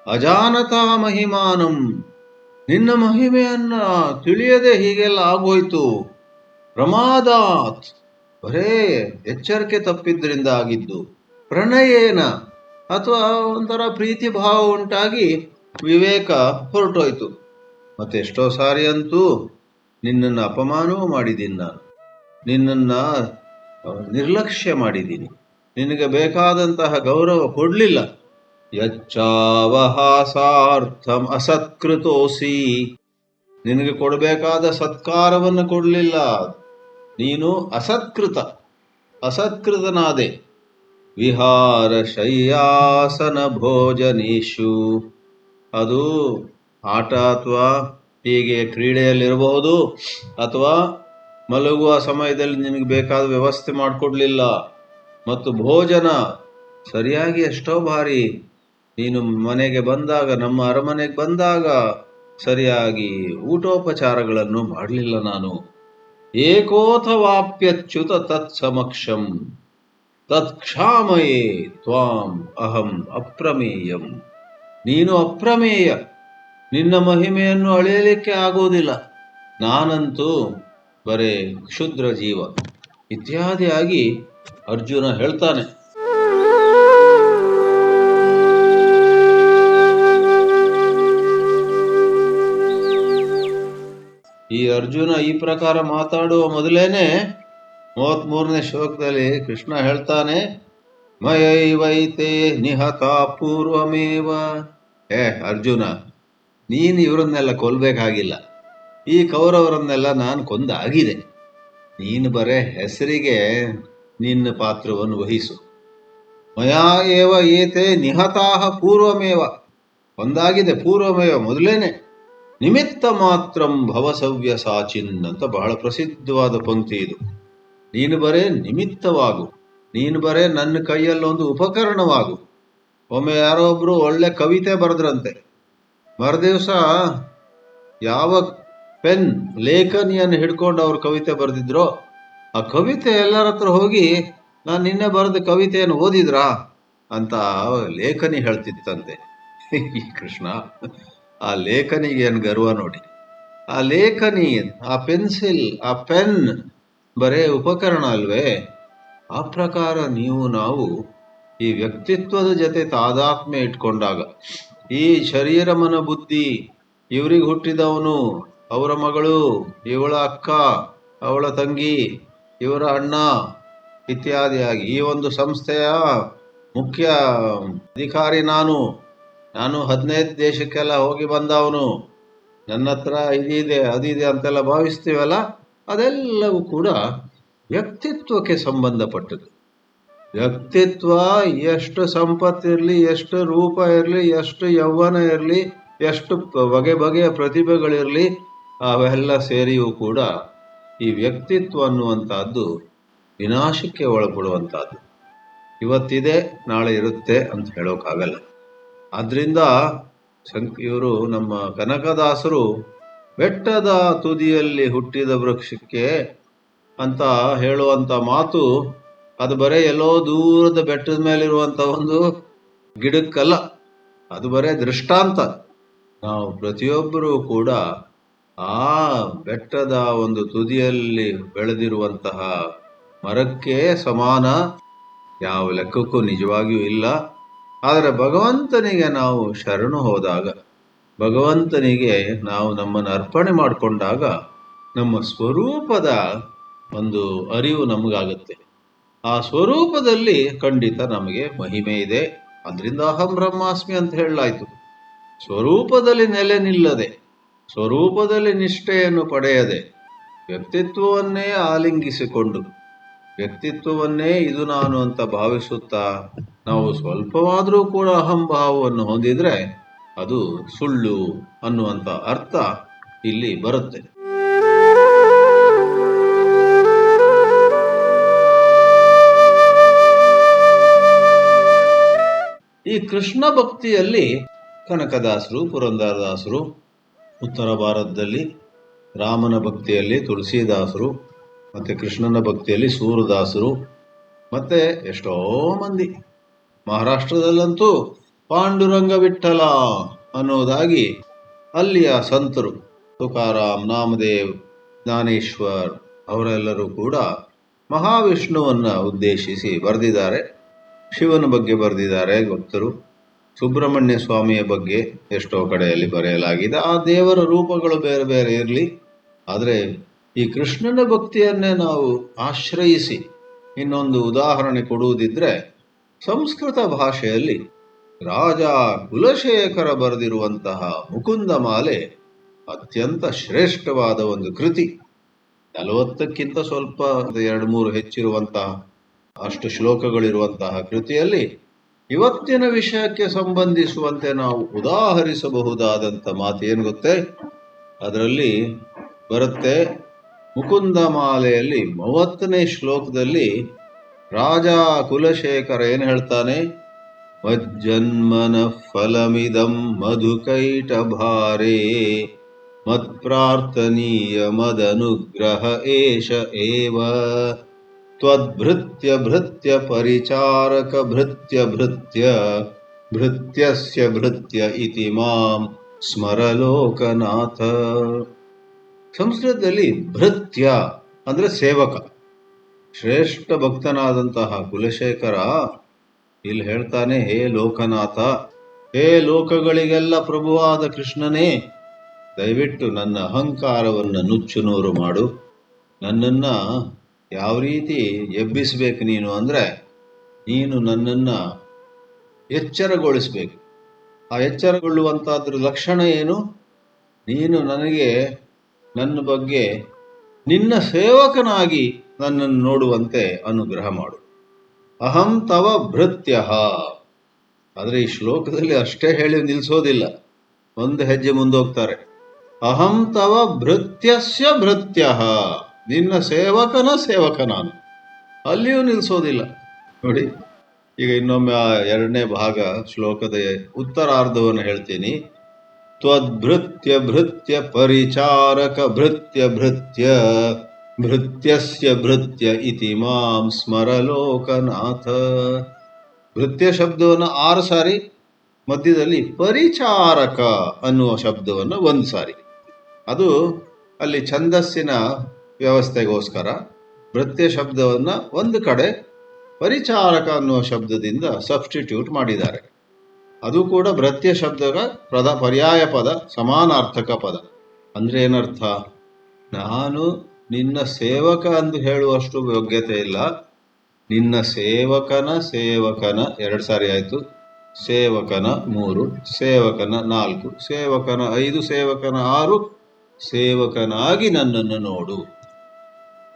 ಅಜಾನತಾ ಮಹಿಮಾನಂ, ನಿನ್ನ ಮಹಿಮೆಯನ್ನ ತಿಳಿಯದೆ ಹೀಗೆಲ್ಲ ಆಗೋಯ್ತು. ಪ್ರಮಾದಾತ್, ಬರೇ ಎಚ್ಚರಿಕೆ ತಪ್ಪಿದ್ರಿಂದ ಆಗಿದ್ದು. ಪ್ರಣಯೇನ, ಅಥವಾ ಒಂಥರ ಪ್ರೀತಿ ಭಾವ ಉಂಟಾಗಿ ವಿವೇಕ ಹೊರಟೋಯ್ತು. ಮತ್ತೆ ಎಷ್ಟೋ ಸಾರಿ ಅಂತೂ ನಿನ್ನನ್ನು ಅಪಮಾನವೂ ಮಾಡಿದ್ದೀನಿ, ನಾನು ನಿನ್ನನ್ನು ನಿರ್ಲಕ್ಷ್ಯ ಮಾಡಿದ್ದೀನಿ, ನಿನಗೆ ಬೇಕಾದಂತಹ ಗೌರವ ಕೊಡಲಿಲ್ಲ. ಯಚ್ಚಾವಹಾಸಾರ್ಥಂ ಅಸತ್ಕೃತೋಸಿ, ನಿನಗೆ ಕೊಡಬೇಕಾದ ಸತ್ಕಾರವನ್ನು ಕೊಡಲಿಲ್ಲ. ನೀನು ಅಸತ್ಕೃತನಾದೆ. ವಿಹಾರ ಶಯ್ಯಾಸನ ಭೋಜನೇಶು, ಅದು ಆಟ ಅಥವಾ ಹೀಗೆ ಕ್ರೀಡೆಯಲ್ಲಿರಬಹುದು, ಅಥವಾ ಮಲಗುವ ಸಮಯದಲ್ಲಿ ನಿನಗೆ ಬೇಕಾದ ವ್ಯವಸ್ಥೆ ಮಾಡಿಕೊಡ್ಲಿಲ್ಲ. ಮತ್ತು ಭೋಜನ ಸರಿಯಾಗಿ ಎಷ್ಟೋ ಬಾರಿ ನೀನು ಮನೆಗೆ ಬಂದಾಗ, ನಮ್ಮ ಅರಮನೆಗೆ ಬಂದಾಗ ಸರಿಯಾಗಿ ಊಟೋಪಚಾರಗಳನ್ನು ಮಾಡಲಿಲ್ಲ ನಾನು. ಏಕೋಥವಾಪ್ಯಚ್ಯುತ ತತ್ಸಮಕ್ಷಂ ತತ್ಕ್ಷಾಮಯೇ ತ್ವಾಂ ಅಹಂ ಅಪ್ರಮೇಯಂ. ನೀನು ಅಪ್ರಮೇಯ, ನಿನ್ನ ಮಹಿಮೆಯನ್ನು ಅಳೆಯಲಿಕ್ಕೆ ಆಗೋದಿಲ್ಲ, ನಾನಂತೂ ಬರೇ ಕ್ಷುದ್ರ ಜೀವ ಇತ್ಯಾದಿಯಾಗಿ ಅರ್ಜುನ ಹೇಳ್ತಾನೆ. ಈ ಅರ್ಜುನ ಈ ಪ್ರಕಾರ ಮಾತಾಡುವ ಮೊದಲೇನೆ 33ನೇ ಶ್ಲೋಕದಲ್ಲಿ ಕೃಷ್ಣ ಹೇಳ್ತಾನೆ, ಮಯೈವೈತೆ ನಿಹತ ಪೂರ್ವಮೇವ. ಅರ್ಜುನ, ನೀನು ಇವರನ್ನೆಲ್ಲ ಕೊಲ್ಬೇಕಾಗಿಲ್ಲ. ಈ ಕೌರವರನ್ನೆಲ್ಲ ನಾನು ಕೊಂದಾಗಿದೆ. ನೀನು ಬರೇ ಹೆಸರಿಗೆ ನಿನ್ನ ಪಾತ್ರವನ್ನು ವಹಿಸು. ಮಯಾ ಏವ ಏತೆ ನಿಹತಾಹ ಪೂರ್ವಮೇವ, ಒಂದಾಗಿದೆ ಪೂರ್ವಮೇವ, ಮೊದಲೇನೆ. ನಿಮಿತ್ತ ಮಾತ್ರಂ ಭವಸವ್ಯ ಸಾಚಿನ್ ಅಂತ ಬಹಳ ಪ್ರಸಿದ್ಧವಾದ ಪಂಕ್ತಿ ಇದು. ನೀನು ಬರೇ ನಿಮಿತ್ತವಾಗು, ನೀನು ಬರೇ ನನ್ನ ಕೈಯಲ್ಲೊಂದು ಉಪಕರಣವಾಗು. ಒಮ್ಮೆ ಯಾರೋ ಒಬ್ರು ಒಳ್ಳೆ ಕವಿತೆ ಬರೆದ್ರಂತೆ. ಮರುದಿವಸ ಯಾವ ಪೆನ್ ಲೇಖನಿಯನ್ನು ಹಿಡ್ಕೊಂಡು ಅವ್ರು ಕವಿತೆ ಬರೆದಿದ್ರೋ ಆ ಕವಿತೆ ಎಲ್ಲರ ಹತ್ರ ಹೋಗಿ, ನಾನು ನಿನ್ನೆ ಬರೆದ ಕವಿತೆಯನ್ನು ಓದಿದ್ರಾ ಅಂತ ಲೇಖನಿ ಹೇಳ್ತಿತ್ತಂತೆ. ಈ ಕೃಷ್ಣ, ಆ ಲೇಖನಿಗೆ ಏನು ಗರ್ವ ನೋಡಿ. ಆ ಲೇಖನಿ, ಆ ಪೆನ್ಸಿಲ್, ಆ ಪೆನ್ ಬರೇ ಉಪಕರಣ ಅಲ್ವೇ? ಆ ಪ್ರಕಾರ ನಾವು ಈ ವ್ಯಕ್ತಿತ್ವದ ಜೊತೆ ತಾದಾತ್ಮ್ಯ ಇಟ್ಕೊಂಡಾಗ, ಈ ಶರೀರ ಮನ ಬುದ್ಧಿ, ಇವರಿಗೆ ಹುಟ್ಟಿದವನು, ಅವರ ಮಗಳು, ಇವಳ ಅಕ್ಕ, ಅವಳ ತಂಗಿ, ಇವರ ಅಣ್ಣ ಇತ್ಯಾದಿಯಾಗಿ ಈ ಒಂದು ಸಂಸ್ಥೆಯ ಮುಖ್ಯ ಅಧಿಕಾರಿ ನಾನು 15 ದೇಶಕ್ಕೆಲ್ಲ ಹೋಗಿ ಬಂದವನು, ನನ್ನ ಹತ್ರ ಇದಿದೆ ಅದಿದೆ ಅಂತೆಲ್ಲ ಭಾವಿಸ್ತೀವಲ್ಲ, ಅದೆಲ್ಲವೂ ಕೂಡ ವ್ಯಕ್ತಿತ್ವಕ್ಕೆ ಸಂಬಂಧಪಟ್ಟದ್ದು. ವ್ಯಕ್ತಿತ್ವ ಎಷ್ಟು ಸಂಪತ್ತಿರಲಿ, ಎಷ್ಟು ರೂಪ ಇರಲಿ, ಎಷ್ಟು ಯೌವನ ಇರಲಿ, ಎಷ್ಟು ಬಗೆಯ ಪ್ರತಿಭೆಗಳಿರಲಿ, ಅವೆಲ್ಲ ಸೇರಿಯೂ ಕೂಡ ಈ ವ್ಯಕ್ತಿತ್ವ ಅನ್ನುವಂಥದ್ದು ವಿನಾಶಕ್ಕೆ ಒಳಪಡುವಂಥದ್ದು. ಇವತ್ತಿದೆ ನಾಳೆ ಇರುತ್ತೆ ಅಂತ ಹೇಳೋಕ್ಕಾಗಲ್ಲ. ಆದ್ರಿಂದ ಇವರು ನಮ್ಮ ಕನಕದಾಸರು ಬೆಟ್ಟದ ತುದಿಯಲ್ಲಿ ಹುಟ್ಟಿದ ವೃಕ್ಷಕ್ಕೆ ಅಂತ ಹೇಳುವಂಥ ಮಾತು, ಅದು ಬರೇ ಎಲ್ಲೋ ದೂರದ ಬೆಟ್ಟದ ಮೇಲಿರುವಂಥ ಒಂದು ಗಿಡಕ್ಕಲ್ಲ, ಅದು ಬರೇ ದೃಷ್ಟಾಂತ. ನಾವು ಪ್ರತಿಯೊಬ್ಬರೂ ಕೂಡ ಆ ಬೆಟ್ಟದ ಒಂದು ತುದಿಯಲ್ಲಿ ಬೆಳೆದಿರುವಂತಹ ಮರಕ್ಕೆ ಸಮಾನ ಯಾವ ಲೆಕ್ಕಕ್ಕೂ ನಿಜವಾಗಿಯೂ ಇಲ್ಲ. ಆದರೆ ಭಗವಂತನಿಗೆ ನಾವು ಶರಣು ಹೋದಾಗ, ಭಗವಂತನಿಗೆ ನಾವು ನಮ್ಮನ್ನು ಅರ್ಪಣೆ ಮಾಡಿಕೊಂಡಾಗ ನಮ್ಮ ಸ್ವರೂಪದ ಒಂದು ಅರಿವು ನಮಗಾಗುತ್ತೆ. ಆ ಸ್ವರೂಪದಲ್ಲಿ ಖಂಡಿತ ನಮಗೆ ಮಹಿಮೆ ಇದೆ. ಅದರಿಂದ ಅಹಂ ಬ್ರಹ್ಮಾಸ್ಮಿ ಅಂತ ಹೇಳಲಾಯಿತು. ಸ್ವರೂಪದಲ್ಲಿ ನೆಲೆ ನಿಲ್ಲದೆ, ಸ್ವರೂಪದಲ್ಲಿ ನಿಷ್ಠೆಯನ್ನು ಪಡೆಯದೆ, ವ್ಯಕ್ತಿತ್ವವನ್ನೇ ಆಲಿಂಗಿಸಿಕೊಂಡು, ವ್ಯಕ್ತಿತ್ವವನ್ನೇ ಇದು ನಾನು ಅಂತ ಭಾವಿಸುತ್ತಾ ನಾವು ಸ್ವಲ್ಪವಾದರೂ ಕೂಡ ಅಹಂಭಾವವನ್ನು ಹೊಂದಿದ್ರೆ ಅದು ಸುಳ್ಳು ಅನ್ನುವಂಥ ಅರ್ಥ ಇಲ್ಲಿ ಬರುತ್ತೆ. ಈ ಕೃಷ್ಣ ಭಕ್ತಿಯಲ್ಲಿ ಕನಕದಾಸರು, ಪುರಂದರದಾಸರು, ಉತ್ತರ ಭಾರತದಲ್ಲಿ ರಾಮನ ಭಕ್ತಿಯಲ್ಲಿ ತುಳಸಿದಾಸರು, ಮತ್ತೆ ಕೃಷ್ಣನ ಭಕ್ತಿಯಲ್ಲಿ ಸೂರದಾಸರು, ಮತ್ತೆ ಎಷ್ಟೋ ಮಂದಿ, ಮಹಾರಾಷ್ಟ್ರದಲ್ಲಂತೂ ಪಾಂಡುರಂಗ ವಿಠಲ ಅನ್ನೋದಾಗಿ ಅಲ್ಲಿಯ ಸಂತರು ತುಕಾರಾಮ್, ನಾಮದೇವ್, ಜ್ಞಾನೇಶ್ವರ್ ಅವರೆಲ್ಲರೂ ಕೂಡ ಮಹಾವಿಷ್ಣುವನ್ನ ಉದ್ದೇಶಿಸಿ ಬರೆದಿದ್ದಾರೆ. ಶಿವನ ಬಗ್ಗೆ ಬರೆದಿದ್ದಾರೆ ಭಕ್ತರು. ಸುಬ್ರಹ್ಮಣ್ಯ ಸ್ವಾಮಿಯ ಬಗ್ಗೆ ಎಷ್ಟೋ ಕಡೆಯಲ್ಲಿ ಬರೆಯಲಾಗಿದೆ. ಆ ದೇವರ ರೂಪಗಳು ಬೇರೆ ಬೇರೆ ಇರಲಿ, ಆದರೆ ಈ ಕೃಷ್ಣನ ಭಕ್ತಿಯನ್ನೇ ನಾವು ಆಶ್ರಯಿಸಿ ಇನ್ನೊಂದು ಉದಾಹರಣೆ ಕೊಡುವುದಿದ್ರೆ, ಸಂಸ್ಕೃತ ಭಾಷೆಯಲ್ಲಿ ರಾಜ ಕುಲಶೇಖರ ಬರೆದಿರುವಂತಹ ಮುಕುಂದ ಮಾಲೆ ಅತ್ಯಂತ ಶ್ರೇಷ್ಠವಾದ ಒಂದು ಕೃತಿ. 40ಕ್ಕಿಂತ ಸ್ವಲ್ಪ 2-3 ಹೆಚ್ಚಿರುವಂತಹ ಅಷ್ಟು ಶ್ಲೋಕಗಳಿರುವಂತಹ ಕೃತಿಯಲ್ಲಿ ಇವತ್ತಿನ ವಿಷಯಕ್ಕೆ ಸಂಬಂಧಿಸುವಂತೆ ನಾವು ಉದಾಹರಿಸಬಹುದಾದಂಥ ಮಾತು ಏನು ಗೊತ್ತೇ? ಅದರಲ್ಲಿ ಬರುತ್ತೆ, ಮುಕುಂದ ಮಾಲೆಯಲ್ಲಿ 30ನೇ ಶ್ಲೋಕದಲ್ಲಿ ರಾಜ ಕುಲಶೇಖರ ಏನು ಹೇಳ್ತಾನೆ? ಮಜ್ಜನ್ಮನ ಫಲಮಿದಂ ಮಧುಕೈಟ ಭಾರೇ ಮತ್ಪ್ರಾರ್ಥನೀಯ ಮದನುಗ್ರಹ ಏಷ ಏವ ತ್ವದ್ಭೃತ್ಯ ಭೃತ್ಯ ಪರಿಚಾರಕ ಭೃತ್ಯ ಭೃತ್ಯ ಭೃತ್ಯಸ್ಯ ಭೃತ್ಯ ಇತಿ ಮಾಂ ಸ್ಮರ ಲೋಕನಾಥ. ಸಂಸ್ಕೃತದಲ್ಲಿ ಭೃತ್ಯ ಅಂದ್ರೆ ಸೇವಕ. ಶ್ರೇಷ್ಠ ಭಕ್ತನಾದಂತಹ ಕುಲಶೇಖರ ಇಲ್ಲಿ ಹೇಳ್ತಾನೆ, ಹೇ ಲೋಕನಾಥ, ಹೇ ಲೋಕಗಳಿಗೆಲ್ಲ ಪ್ರಭುವಾದ ಕೃಷ್ಣನೇ, ದಯವಿಟ್ಟು ನನ್ನ ಅಹಂಕಾರವನ್ನು ನುಚ್ಚು ನೂರು ಮಾಡು. ನನ್ನನ್ನ ಯಾವ ರೀತಿ ಎಬ್ಬಿಸಬೇಕು ನೀನು ಅಂದ್ರೆ, ನೀನು ನನ್ನನ್ನು ಎಚ್ಚರಗೊಳಿಸಬೇಕು. ಆ ಎಚ್ಚರಗೊಳ್ಳುವಂತಾದ್ರ ಲಕ್ಷಣ ಏನು? ನೀನು ನನಗೆ ನನ್ನ ಬಗ್ಗೆ ನಿನ್ನ ಸೇವಕನಾಗಿ ನನ್ನನ್ನು ನೋಡುವಂತೆ ಅನುಗ್ರಹ ಮಾಡು. ಅಹಂ ತವ ಭೃತ್ಯ. ಆದರೆ ಈ ಶ್ಲೋಕದಲ್ಲಿ ಅಷ್ಟೇ ಹೇಳಿ ನಿಲ್ಲಿಸೋದಿಲ್ಲ, ಒಂದು ಹೆಜ್ಜೆ ಮುಂದೋಗ್ತಾರೆ. ಅಹಂ ತವ ಭೃತ್ಯಸ್ಯ ಭೃತ್ಯ, ನಿನ್ನ ಸೇವಕನ ಸೇವಕ ನಾನು. ಅಲ್ಲಿಯೂ ನಿಲ್ಲಿಸೋದಿಲ್ಲ ನೋಡಿ. ಈಗ ಇನ್ನೊಮ್ಮೆ ಆ ಎರಡನೇ ಭಾಗ ಶ್ಲೋಕದ ಉತ್ತರಾರ್ಧವನ್ನು ಹೇಳ್ತೀನಿ. ತ್ವದ್ಭೃತ್ಯ ಭೃತ್ಯ ಪರಿಚಾರಕ ಭೃತ್ಯ ಭೃತ್ಯ ಭೃತ್ಯಸ್ಯ ಭೃತ್ಯ ಇತಿ ಮಾಂ ಸ್ಮರ ಲೋಕನಾಥ. ಭೃತ್ಯ ಶಬ್ದವನ್ನು 6 ಸಾರಿ, ಮಧ್ಯದಲ್ಲಿ ಪರಿಚಾರಕ ಅನ್ನುವ ಶಬ್ದವನ್ನು 1 ಸಾರಿ. ಅದು ಅಲ್ಲಿ ಛಂದಸ್ಸಿನ ವ್ಯವಸ್ಥೆಗೋಸ್ಕರ ಭೃತ್ಯ ಶಬ್ದವನ್ನು ಒಂದು ಕಡೆ ಪರಿಚಾರಕ ಅನ್ನುವ ಶಬ್ದದಿಂದ ಸಬ್ಸ್ಟಿಟ್ಯೂಟ್ ಮಾಡಿದ್ದಾರೆ. ಅದು ಕೂಡ ಭೃತ್ಯ ಶಬ್ದದ ಪರ್ಯಾಯ ಪದ, ಸಮಾನಾರ್ಥಕ ಪದ. ಅಂದ್ರೆ ಏನರ್ಥ? ನಾನು ನಿನ್ನ ಸೇವಕ ಎಂದು ಹೇಳುವಷ್ಟು ಯೋಗ್ಯತೆ ಇಲ್ಲ. ನಿನ್ನ ಸೇವಕನ ಸೇವಕನ 2 ಸಾರಿ ಆಯಿತು, ಸೇವಕನ 3, ಸೇವಕನ 4, ಸೇವಕನ 5, ಸೇವಕನ 6, ಸೇವಕನಾಗಿ ನನ್ನನ್ನು ನೋಡು.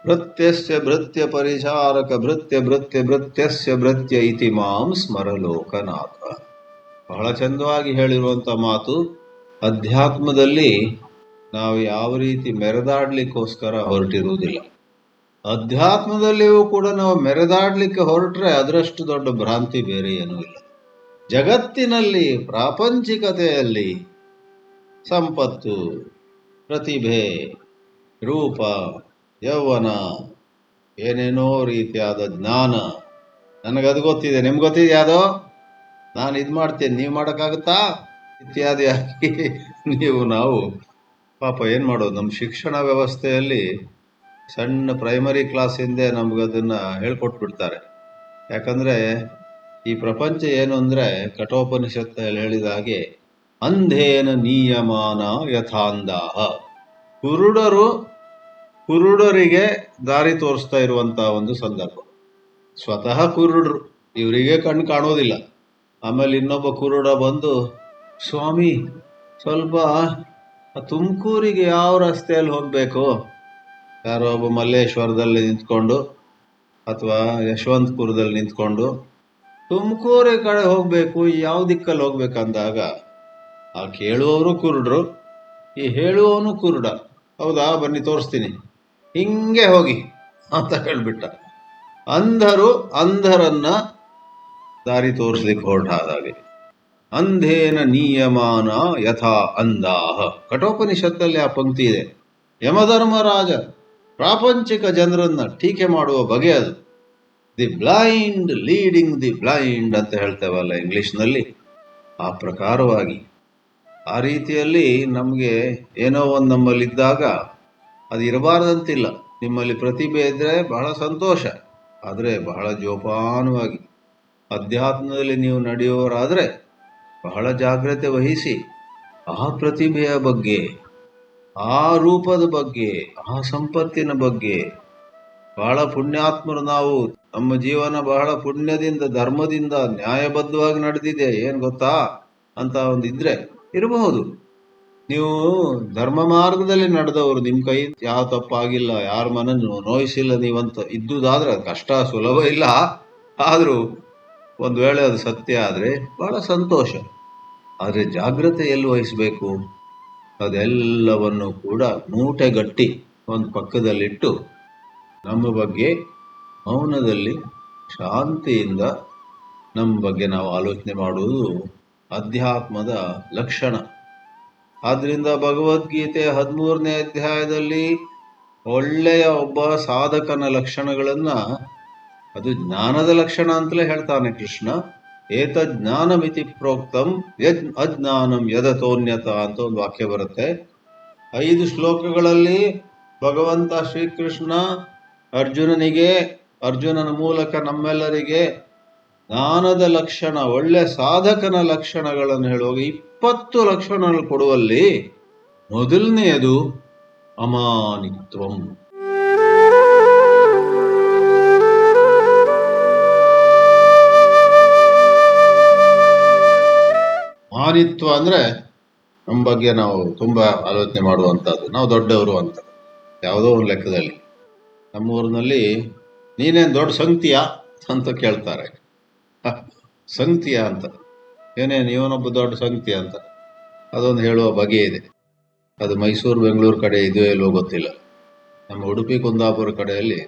ಭೃತ್ಯಸ್ಯ ಭೃತ್ಯ ಪರಿಚಾರಕ ಭೃತ್ಯ ಭೃತ್ಯ ಭೃತ್ಯಸ್ಯ ಭೃತ್ಯ ಇತಿ ಮಾಂ ಸ್ಮರ ಲೋಕನಾಥ. ಬಹಳ ಚಂದವಾಗಿ ಹೇಳಿರುವಂಥ ಮಾತು. ಅಧ್ಯಾತ್ಮದಲ್ಲಿ ನಾವು ಯಾವ ರೀತಿ ಮೆರೆದಾಡ್ಲಿಕ್ಕೋಸ್ಕರ ಹೊರಟಿರುವುದಿಲ್ಲ. ಅಧ್ಯಾತ್ಮದಲ್ಲಿಯೂ ಕೂಡ ನಾವು ಮೆರೆದಾಡ್ಲಿಕ್ಕೆ ಹೊರಟ್ರೆ ಅದರಷ್ಟು ದೊಡ್ಡ ಭ್ರಾಂತಿ ಬೇರೆ ಏನೂ ಇಲ್ಲ. ಜಗತ್ತಿನಲ್ಲಿ, ಪ್ರಾಪಂಚಿಕತೆಯಲ್ಲಿ ಸಂಪತ್ತು, ಪ್ರತಿಭೆ, ರೂಪ, ಯೌವನ, ಏನೇನೋ ರೀತಿಯಾದ ಜ್ಞಾನ, ನನಗದು ಗೊತ್ತಿದೆ, ನಿಮ್ಗೆ ಗೊತ್ತಿದೆ ಯಾವುದೋ, ನಾನು ಇದು ಮಾಡ್ತೇನೆ, ನೀವು ಮಾಡೋಕ್ಕಾಗುತ್ತಾ ಇತ್ಯಾದಿಯಾಗಿ ನಾವು ಪಾಪ ಏನು ಮಾಡೋದು. ನಮ್ಮ ಶಿಕ್ಷಣ ವ್ಯವಸ್ಥೆಯಲ್ಲಿ ಸಣ್ಣ ಪ್ರೈಮರಿ ಕ್ಲಾಸಿಂದೇ ನಮಗದನ್ನು ಹೇಳ್ಕೊಟ್ಬಿಡ್ತಾರೆ. ಯಾಕಂದರೆ ಈ ಪ್ರಪಂಚ ಏನು ಅಂದರೆ, ಕಠೋಪನಿಷತ್ತಲ್ಲಿ ಹೇಳಿದ ಹಾಗೆ ಅಂಧೇನ ನೀಯಮಾನ ಯಥಾಂಧಾಹ. ಕುರುಡರಿಗೆ ದಾರಿ ತೋರಿಸ್ತಾ ಇರುವಂಥ ಒಂದು ಸಂದರ್ಭ. ಸ್ವತಃ ಕುರುಡರು, ಇವರಿಗೆ ಕಣ್ಣು ಕಾಣೋದಿಲ್ಲ. ಆಮೇಲೆ ಇನ್ನೊಬ್ಬ ಕುರುಡ ಬಂದು, ಸ್ವಾಮಿ ಸ್ವಲ್ಪ ತುಮಕೂರಿಗೆ ಯಾವ ರಸ್ತೆಯಲ್ಲಿ ಹೋಗಬೇಕು? ಯಾರೋ ಒಬ್ಬ ಮಲ್ಲೇಶ್ವರದಲ್ಲಿ ನಿಂತ್ಕೊಂಡು ಅಥವಾ ಯಶವಂತಪುರದಲ್ಲಿ ನಿಂತ್ಕೊಂಡು ತುಮಕೂರಿ ಕಡೆ ಹೋಗಬೇಕು, ಯಾವ ದಿಕ್ಕಲ್ಲಿ ಹೋಗ್ಬೇಕಂದಾಗ ಆ ಕೇಳುವವರು ಕುರುಡರು, ಈ ಹೇಳುವವನು ಕುರುಡ. ಹೌದಾ, ಬನ್ನಿ ತೋರಿಸ್ತೀನಿ, ಹಿಂಗೆ ಹೋಗಿ ಅಂತ ಹೇಳ್ಬಿಟ್ಟ. ಅಂಧರು ಅಂಧರನ್ನ ದಾರಿ ತೋರಿಸ್ಲಿಕ್ಕೆ ಹೊರಟಾದಾಗೆ. ಅಂಧೇನ ನಿಯಮಾನ ಯಥಾ ಅಂಧಾಹ. ಕಠೋಪನಿಷತ್ತಲ್ಲಿ ಆ ಪಂಕ್ತಿ ಇದೆ. ಯಮಧರ್ಮರಾಜ ಪ್ರಾಪಂಚಿಕ ಜನರನ್ನ ಟೀಕೆ ಮಾಡುವ ಬಗೆ ಅದು. The blind leading the blind ಅಂತ ಹೇಳ್ತೇವಲ್ಲ ಇಂಗ್ಲಿಷ್ನಲ್ಲಿ, ಆ ಪ್ರಕಾರವಾಗಿ ಆ ರೀತಿಯಲ್ಲಿ ನಮಗೆ ಏನೋ ಒಂದು ನಮ್ಮಲ್ಲಿದ್ದಾಗ ಅದು ಇರಬಾರ್ದಂತಿಲ್ಲ. ನಿಮ್ಮಲ್ಲಿ ಪ್ರತಿಭೆ ಇದ್ದರೆ ಬಹಳ ಸಂತೋಷ, ಆದರೆ ಬಹಳ ಜೋಪಾನವಾಗಿ ಅಧ್ಯಾತ್ಮದಲ್ಲಿ ನೀವು ನಡೆಯುವವರಾದರೆ ಬಹಳ ಜಾಗ್ರತೆ ವಹಿಸಿ ಆ ಪ್ರತಿಭೆಯ ಬಗ್ಗೆ, ಆ ರೂಪದ ಬಗ್ಗೆ, ಆ ಸಂಪತ್ತಿನ ಬಗ್ಗೆ. ಬಹಳ ಪುಣ್ಯಾತ್ಮರು ನಾವು. ನಮ್ಮ ಜೀವನ ಬಹಳ ಪುಣ್ಯದಿಂದ, ಧರ್ಮದಿಂದ, ನ್ಯಾಯಬದ್ಧವಾಗಿ ನಡೆದಿದೆ, ಏನು ಗೊತ್ತಾ ಅಂತ ಒಂದಿದ್ರೆ ಇರಬಹುದು. ನೀವು ಧರ್ಮ ಮಾರ್ಗದಲ್ಲಿ ನಡೆದವರು, ನಿಮ್ಮ ಕೈ ಯಾವ ತಪ್ಪಾಗಿಲ್ಲ, ಯಾರ ಮನನ್ನು ನೋಯಿಸಿಲ್ಲ ನೀವಂತ ಇದ್ದುದಾದ್ರೆ ಅದು ಕಷ್ಟ, ಸುಲಭ ಇಲ್ಲ. ಆದರೂ ಒಂದು ವೇಳೆ ಅದು ಸತ್ಯ ಆದರೆ ಬಹಳ ಸಂತೋಷ. ಆದರೆ ಜಾಗ್ರತೆ ಎಲ್ಲಿ ವಹಿಸಬೇಕು? ಅದೆಲ್ಲವನ್ನು ಕೂಡ ಮೂಟೆಗಟ್ಟಿ ಒಂದು ಪಕ್ಕದಲ್ಲಿಟ್ಟು ನಮ್ಮ ಬಗ್ಗೆ ಮೌನದಲ್ಲಿ ಶಾಂತಿಯಿಂದ ನಮ್ಮ ಬಗ್ಗೆ ನಾವು ಆಲೋಚನೆ ಮಾಡುವುದು ಅಧ್ಯಾತ್ಮದ ಲಕ್ಷಣ. ಆದ್ದರಿಂದ ಭಗವದ್ಗೀತೆ 13ನೇ ಅಧ್ಯಾಯದಲ್ಲಿ ಒಳ್ಳೆಯ ಒಬ್ಬ ಸಾಧಕನ ಲಕ್ಷಣಗಳನ್ನು, ಅದು ಜ್ಞಾನದ ಲಕ್ಷಣ ಅಂತಲೇ ಹೇಳ್ತಾನೆ ಕೃಷ್ಣ. ಏತಜ್ಞಾನಮಿತಿ ಪ್ರೋಕ್ತಂ ಯದ್ ಅಜ್ಞಾನಂ ಯದತೋನ್ಯತ ಅಂತ ಒಂದು ವಾಕ್ಯ ಬರುತ್ತೆ. 5 ಶ್ಲೋಕಗಳಲ್ಲಿ ಭಗವಂತ ಶ್ರೀಕೃಷ್ಣ ಅರ್ಜುನನ ಮೂಲಕ ನಮ್ಮೆಲ್ಲರಿಗೆ ಜ್ಞಾನದ ಲಕ್ಷಣ, ಒಳ್ಳೆ ಸಾಧಕನ ಲಕ್ಷಣಗಳನ್ನು ಹೇಳುವಾಗ 20 ಲಕ್ಷಣಗಳು ಕೊಡುವಲ್ಲಿ ಮೊದಲನೆಯದು ಅಮಾನಿತ್ವಂ. ಜ್ಞಾನಿತ್ವ ಅಂದರೆ ನಮ್ಮ ಬಗ್ಗೆ ನಾವು ತುಂಬ ಆಲೋಚನೆ ಮಾಡುವಂಥದ್ದು, ನಾವು ದೊಡ್ಡವರು ಅಂತ. ಯಾವುದೋ ಒಂದು ಲೆಕ್ಕದಲ್ಲಿ ನಮ್ಮೂರಿನಲ್ಲಿ ನೀನೇನು ದೊಡ್ಡ ಸಂಗತಿಯಾ ಅಂತ ಕೇಳ್ತಾರೆ. ಸಂಗತಿಯಾ ಅಂತ, ಏನೇನು ಇವನೊಬ್ಬ ದೊಡ್ಡ ಸಂಗತಿ ಅಂತ ಅದೊಂದು ಹೇಳುವ ಬಗೆ ಇದೆ. ಅದು ಮೈಸೂರು ಬೆಂಗಳೂರು ಕಡೆ ಇದೆಯೋ ಇಲ್ವೋ ಗೊತ್ತಿಲ್ಲ. ನಮ್ಮ ಉಡುಪಿ ಕುಂದಾಪುರ ಕಡೆಯಲ್ಲಿ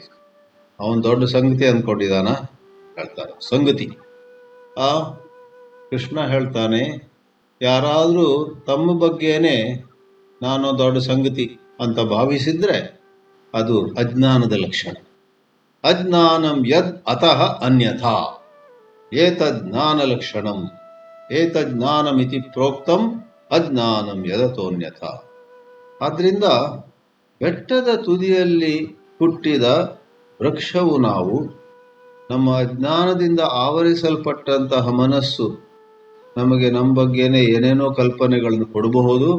ಅವನು ದೊಡ್ಡ ಸಂಗತಿ ಅಂದ್ಕೊಂಡಿದ್ದಾನ ಹೇಳ್ತಾರೆ, ಸಂಗತಿ. ಆ ಕೃಷ್ಣ ಹೇಳ್ತಾನೆ, ಯಾರಾದರೂ ತಮ್ಮ ಬಗ್ಗೆನೇ ನಾನು ದೊಡ್ಡ ಸಂಗತಿ ಅಂತ ಭಾವಿಸಿದ್ರೆ ಅದು ಅಜ್ಞಾನದ ಲಕ್ಷಣ. ಅಜ್ಞಾನಂ ಯದ್ ಅತಃ ಅನ್ಯಥಾ ಏತಜ್ಞಾನ ಲಕ್ಷಣಂ ಏತಜ್ಞಾನಮಿತಿ ಪ್ರೋಕ್ತಂ ಅಜ್ಞಾನಂ ಯದತೋನ್ಯಥಾ. ಆದ್ದರಿಂದ ಬೆಟ್ಟದ ತುದಿಯಲ್ಲಿ ಹುಟ್ಟಿದ ವೃಕ್ಷವು ನಾವು. ನಮ್ಮ ಅಜ್ಞಾನದಿಂದ ಆವರಿಸಲ್ಪಟ್ಟಂತಹ ಮನಸ್ಸು ನಮಗೆ ನಮ್ಮ ಬಗ್ಗೆನೇ ಏನೇನೋ ಕಲ್ಪನೆಗಳನ್ನು ಕೊಡಬಹುದು.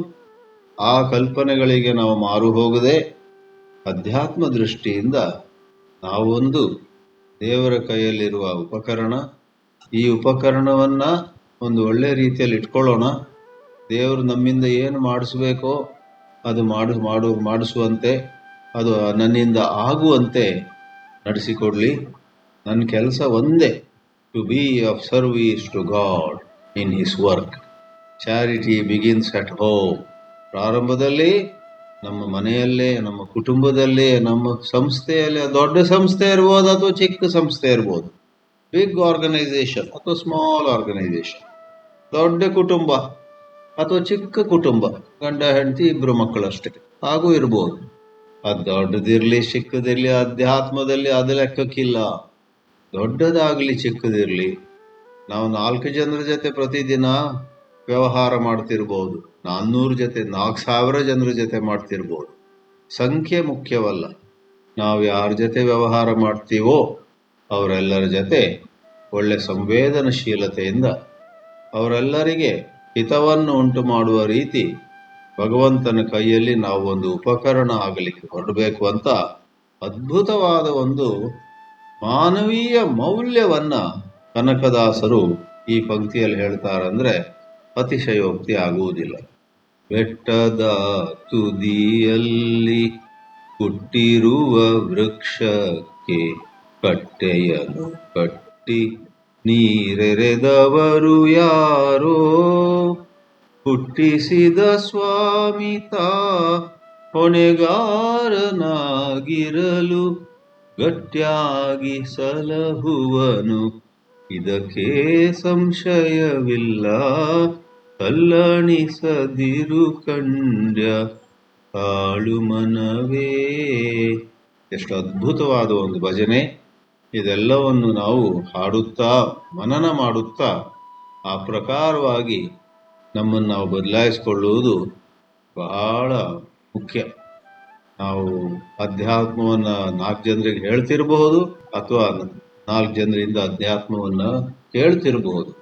ಆ ಕಲ್ಪನೆಗಳಿಗೆ ನಾವು ಮಾರು ಹೋಗದೆ ಅಧ್ಯಾತ್ಮ ದೃಷ್ಟಿಯಿಂದ ನಾವೊಂದು ದೇವರ ಕೈಯಲ್ಲಿರುವ ಉಪಕರಣ. ಈ ಉಪಕರಣವನ್ನು ಒಂದು ಒಳ್ಳೆ ರೀತಿಯಲ್ಲಿ ಇಟ್ಕೊಳ್ಳೋಣ. ದೇವರು ನಮ್ಮಿಂದ ಏನು ಮಾಡಿಸ್ಬೇಕೋ ಅದು ಮಾಡಿಸುವಂತೆ, ಅದು ನನ್ನಿಂದ ಆಗುವಂತೆ ನಡೆಸಿಕೊಡ್ಲಿ. ನನ್ನ ಕೆಲಸ ಒಂದೇ, to be of service to God in his work. Charity begins at home. ಪ್ರಾರಂಭದಲ್ಲಿ ನಮ್ಮ ಮನೆಯಲ್ಲೇ, ನಮ್ಮ ಕುಟುಂಬದಲ್ಲೇ, ನಮ್ಮ ಸಂಸ್ಥೆಯಲ್ಲೇ. ದೊಡ್ಡ ಸಂಸ್ಥೆ ಇರ್ಬೋದು ಅಥವಾ ಚಿಕ್ಕ ಸಂಸ್ಥೆ ಇರ್ಬೋದು, ಬಿಗ್ ಆರ್ಗನೈಸೇಷನ್ ಅಥವಾ ಸ್ಮಾಲ್ ಆರ್ಗನೈಸೇಷನ್, ದೊಡ್ಡ ಕುಟುಂಬ ಅಥವಾ ಚಿಕ್ಕ ಕುಟುಂಬ, ಗಂಡ ಹೆಂಡತಿ ಇಬ್ಬರು ಮಕ್ಕಳಷ್ಟೇ, ಹಾಗೂ ಇರ್ಬೋದು. ಅದು ದೊಡ್ಡದಿರಲಿ ಚಿಕ್ಕದಿರಲಿ, ಅಧ್ಯಾತ್ಮದಲ್ಲಿ ಅದು ಲೆಕ್ಕಕ್ಕಿಲ್ಲ. ದೊಡ್ಡದಾಗಲಿ ಚಿಕ್ಕದಿರಲಿ, ನಾವು 4 ಜನರ ಜೊತೆ ಪ್ರತಿದಿನ ವ್ಯವಹಾರ ಮಾಡ್ತಿರ್ಬೋದು, 400 ಜೊತೆ 4000 ಜನರ ಜೊತೆ ಮಾಡ್ತಿರ್ಬೋದು. ಸಂಖ್ಯೆ ಮುಖ್ಯವಲ್ಲ. ನಾವು ಯಾರ ಜೊತೆ ವ್ಯವಹಾರ ಮಾಡ್ತೀವೋ ಅವರೆಲ್ಲರ ಜೊತೆ ಒಳ್ಳೆ ಸಂವೇದನಶೀಲತೆಯಿಂದ ಅವರೆಲ್ಲರಿಗೆ ಹಿತವನ್ನು ಉಂಟು ಮಾಡುವ ರೀತಿ ಭಗವಂತನ ಕೈಯಲ್ಲಿ ನಾವು ಒಂದು ಉಪಕರಣ ಆಗಲಿಕ್ಕೆ ಹೊರಡಬೇಕು ಅಂತ ಅದ್ಭುತವಾದ ಒಂದು ಮಾನವೀಯ ಮೌಲ್ಯವನ್ನ ಕನಕದಾಸರು ಈ ಪಂಕ್ತಿಯಲ್ಲಿ ಹೇಳ್ತಾರಂದ್ರೆ ಅತಿಶಯೋಕ್ತಿ ಆಗುವುದಿಲ್ಲ. ಬೆಟ್ಟದ ತುದಿಯಲ್ಲಿ ಹುಟ್ಟಿರುವ ವೃಕ್ಷಕ್ಕೆ ಕಟ್ಟೆಯನ್ನು ಕಟ್ಟಿ ನೀರೆರೆದವರು ಯಾರೋ, ಹುಟ್ಟಿಸಿದ ಸ್ವಾಮಿತಾ ಹೊಣೆಗಾರನಾಗಿರಲು ಗಟ್ಟಿಯಾಗಿ ಸಲಹುವನು, ಇದಕ್ಕೆ ಸಂಶಯವಿಲ್ಲ. ಕಲ್ಲಣಿಸದಿರು ಕಂಡ್ಯ ತಾಳು ಮನವೇ. ಎಷ್ಟು ಅದ್ಭುತವಾದ ಒಂದು ಭಜನೆ. ಇದೆಲ್ಲವನ್ನು ನಾವು ಹಾಡುತ್ತಾ ಮನನ ಮಾಡುತ್ತಾ ಆ ಪ್ರಕಾರವಾಗಿ ನಮ್ಮನ್ನು ನಾವು ಬದಲಾಯಿಸಿಕೊಳ್ಳುವುದು ಬಹಳ ಮುಖ್ಯ. ನಾವು ಅಧ್ಯಾತ್ಮವನ್ನು 4 ಜನರಿಗೆ ಹೇಳ್ತಿರಬಹುದು ಅಥವಾ 4 ಜನರಿಂದ ಅಧ್ಯಾತ್ಮವನ್ನು ಕೇಳ್ತಿರಬಹುದು.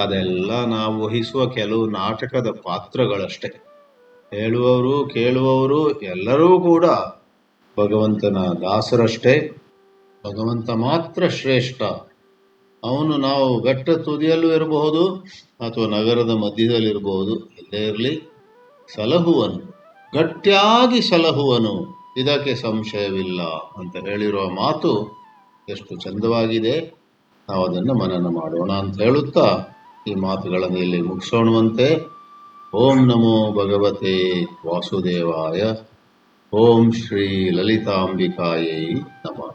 ಅದೆಲ್ಲ ನಾವು ವಹಿಸುವ ಕೆಲವು ನಾಟಕದ ಪಾತ್ರಗಳಷ್ಟೇ. ಹೇಳುವವರು ಕೇಳುವವರು ಎಲ್ಲರೂ ಕೂಡ ಭಗವಂತನ ದಾಸರಷ್ಟೇ. ಭಗವಂತ ಮಾತ್ರ ಶ್ರೇಷ್ಠ. ಅವನು ನಾವು ಬೆಟ್ಟ ತುದಿಯಲ್ಲೂ ಇರಬಹುದು ಅಥವಾ ನಗರದ ಮಧ್ಯದಲ್ಲಿರಬಹುದು, ಎಲ್ಲೇ ಇರಲಿ ಸಲಹುವನು, ಗಟ್ಟಿಯಾಗಿ ಸಲಹುವನು, ಇದಕ್ಕೆ ಸಂಶಯವಿಲ್ಲ ಅಂತ ಹೇಳಿರುವ ಮಾತು ಎಷ್ಟು ಚಂದವಾಗಿದೆ. ನಾವು ಅದನ್ನು ಮನನ ಮಾಡೋಣ ಅಂತ ಹೇಳುತ್ತಾ ಈ ಮಾತುಗಳನ್ನು ಇಲ್ಲಿ ಮುಗಿಸೋಣವಂತೆ. ಓಂ ನಮೋ ಭಗವತೆ ವಾಸುದೇವಾಯ. ಓಂ ಶ್ರೀ ಲಲಿತಾಂಬಿಕಾಯೈ ನಮಃ.